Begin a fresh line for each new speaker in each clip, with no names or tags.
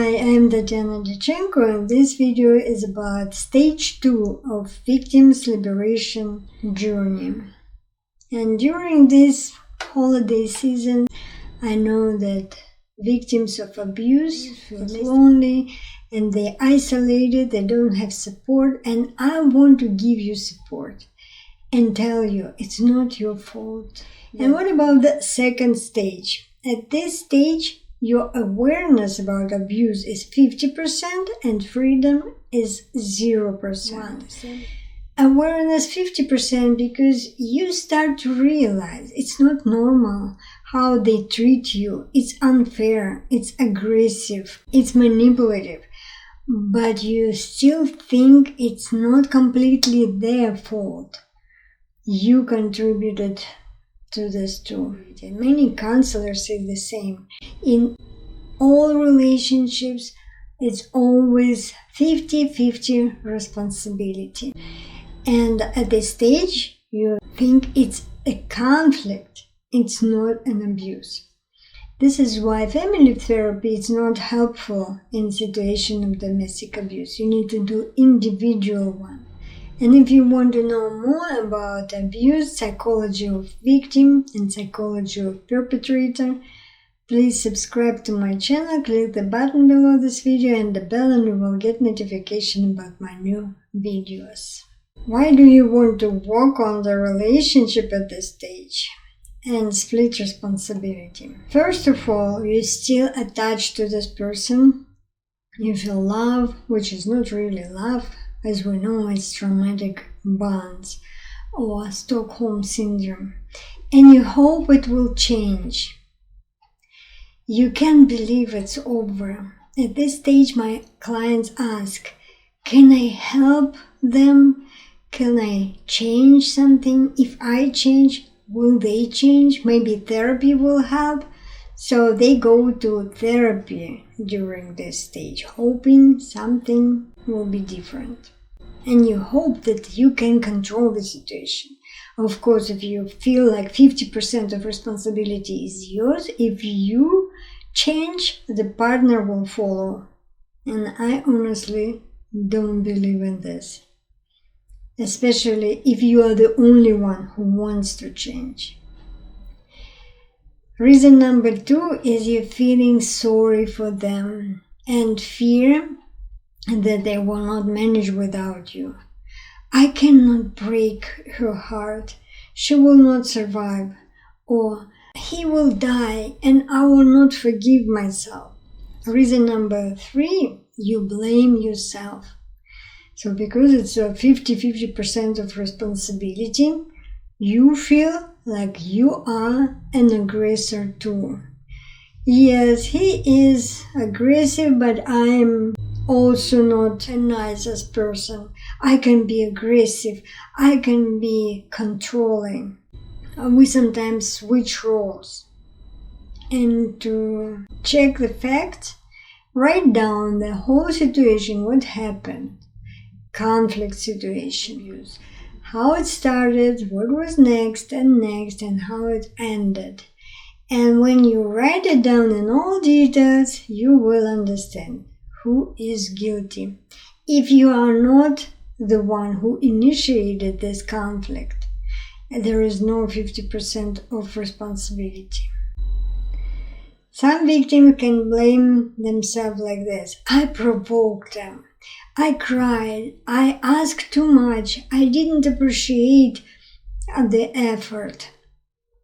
Hi, I'm Tatiana Dyachenko, and this video is about stage 2 of victims' liberation journey. And during this holiday season, I know that victims of abuse feel lonely and they're isolated, they don't have support, and I want to give you support and tell you it's not your fault. And what about the second stage? At this stage, your awareness about abuse is 50% and freedom is 0%. Awareness 50% because you start to realize it's not normal how they treat you. It's unfair, it's aggressive, it's manipulative. But you still think it's not completely their fault. You contributed to this too. Many counselors say the same. In all relationships, it's always 50-50 responsibility. And at this stage, you think it's a conflict. It's not an abuse. This is why family therapy is not helpful in situation of domestic abuse. You need to do individual one. And if you want to know more about abuse, psychology of victim and psychology of perpetrator, please subscribe to my channel, click the button below this video and the bell, and you will get notification about my new videos. Why do you want to work on the relationship at this stage and split responsibility? First of all, you're still attached to this person. You feel love, which is not really love. As we know, it's traumatic bonds or Stockholm syndrome. And you hope it will change. You can't believe it's over. At this stage, my clients ask, can I help them? Can I change something? If I change, will they change? Maybe therapy will help. So they go to therapy during this stage, hoping something will be different. And you hope that you can control the situation. Of course, if you feel like 50% of responsibility is yours, if you change, the partner will follow. And I honestly don't believe in this. Especially if you are the only one who wants to change. Reason number 2 is you're feeling sorry for them and fear that they will not manage without you. I cannot break her heart. She will not survive. Or he will die and I will not forgive myself. Reason number 3, you blame yourself. So because it's a 50% of responsibility, you feel like you are an aggressor too. Yes, he is aggressive, but I'm also not a nicest person. I can be aggressive. I can be controlling. We sometimes switch roles. And to check the facts, write down the whole situation, what happened. Conflict situation, how it started, what was next, and how it ended. And when you write it down in all details, you will understand who is guilty. If you are not the one who initiated this conflict, there is no 50% of responsibility. Some victims can blame themselves like this. I provoked them. I cried, I asked too much, I didn't appreciate the effort.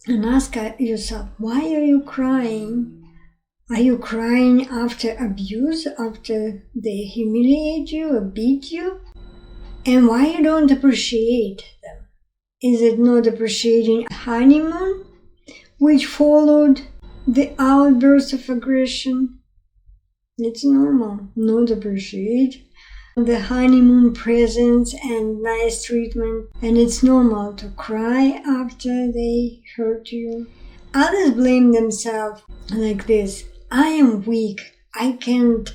And ask yourself, why are you crying? Are you crying after abuse, after they humiliate you or beat you? And why you don't appreciate them? Is it not appreciating honeymoon, which followed the outburst of aggression? It's normal, not appreciate the honeymoon presents and nice treatment, and it's normal to cry after they hurt you. Others blame themselves like this. I am weak. I can't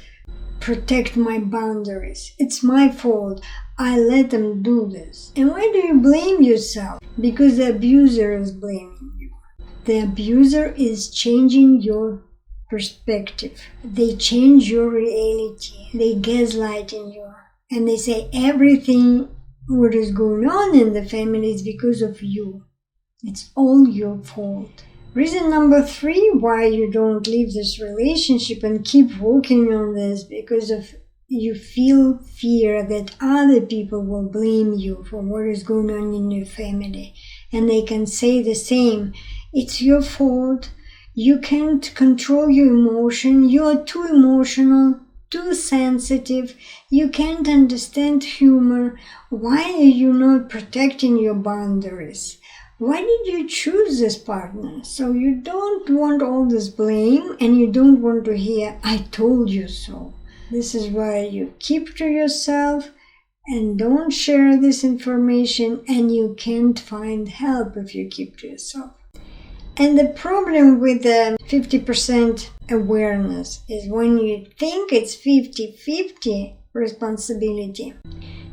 protect my boundaries. It's my fault. I let them do this. And why do you blame yourself? Because the abuser is blaming you. The abuser is changing your perspective. They change your reality. They gaslighting you. And they say everything what is going on in the family is because of you. It's all your fault. Reason number 3 why you don't leave this relationship and keep working on this, because of you feel fear that other people will blame you for what is going on in your family. And they can say the same. It's your fault. You can't control your emotion. You're too emotional, too sensitive. You can't understand humor. Why are you not protecting your boundaries? Why did you choose this partner? So you don't want all this blame and you don't want to hear, I told you so. This is why you keep to yourself and don't share this information, and you can't find help if you keep to yourself. And the problem with the 50% awareness is when you think it's 50-50 responsibility,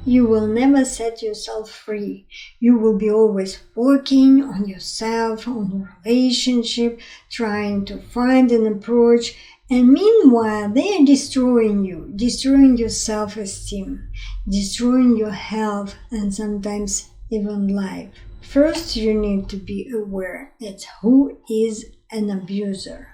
you will never set yourself free. You will be always working on yourself, on your relationship, trying to find an approach. And meanwhile, they are destroying you, destroying your self-esteem, destroying your health, and sometimes even life. First, you need to be aware that who is an abuser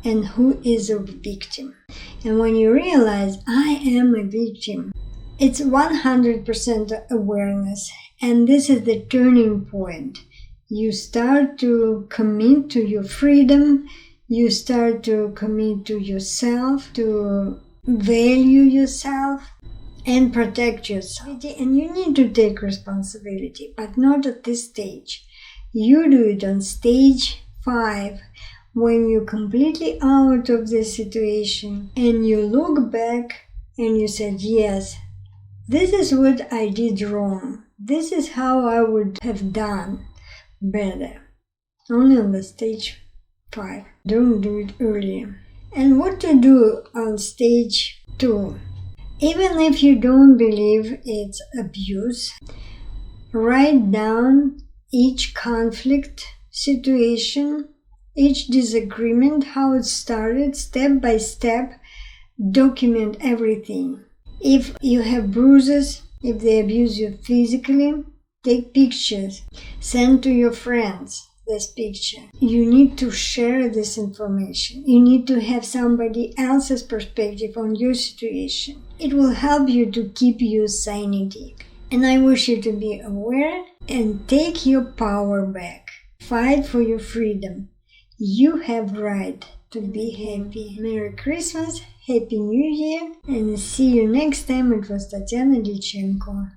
and who is a victim. And when you realize, I am a victim, it's 100% awareness. And this is the turning point. You start to commit to your freedom. You start to commit to yourself, to value yourself and protect yourself. And you need to take responsibility, but not at this stage. You do it on stage 5, when you're completely out of the situation and you look back and you said, yes, this is what I did wrong. This is how I would have done better. Only on the stage 5. Don't do it earlier. And what to do on stage 2? Even if you don't believe it's abuse, write down each conflict situation, each disagreement, how it started, step by step. Document everything. If you have bruises, if they abuse you physically, take pictures. Send to your friends this picture. You need to share this information. You need to have somebody else's perspective on your situation. It will help you to keep your sanity. And I wish you to be aware and take your power back. Fight for your freedom. You have right to be happy. Merry Christmas, Happy New Year, and see you next time. It was Tatiana Dyachenko.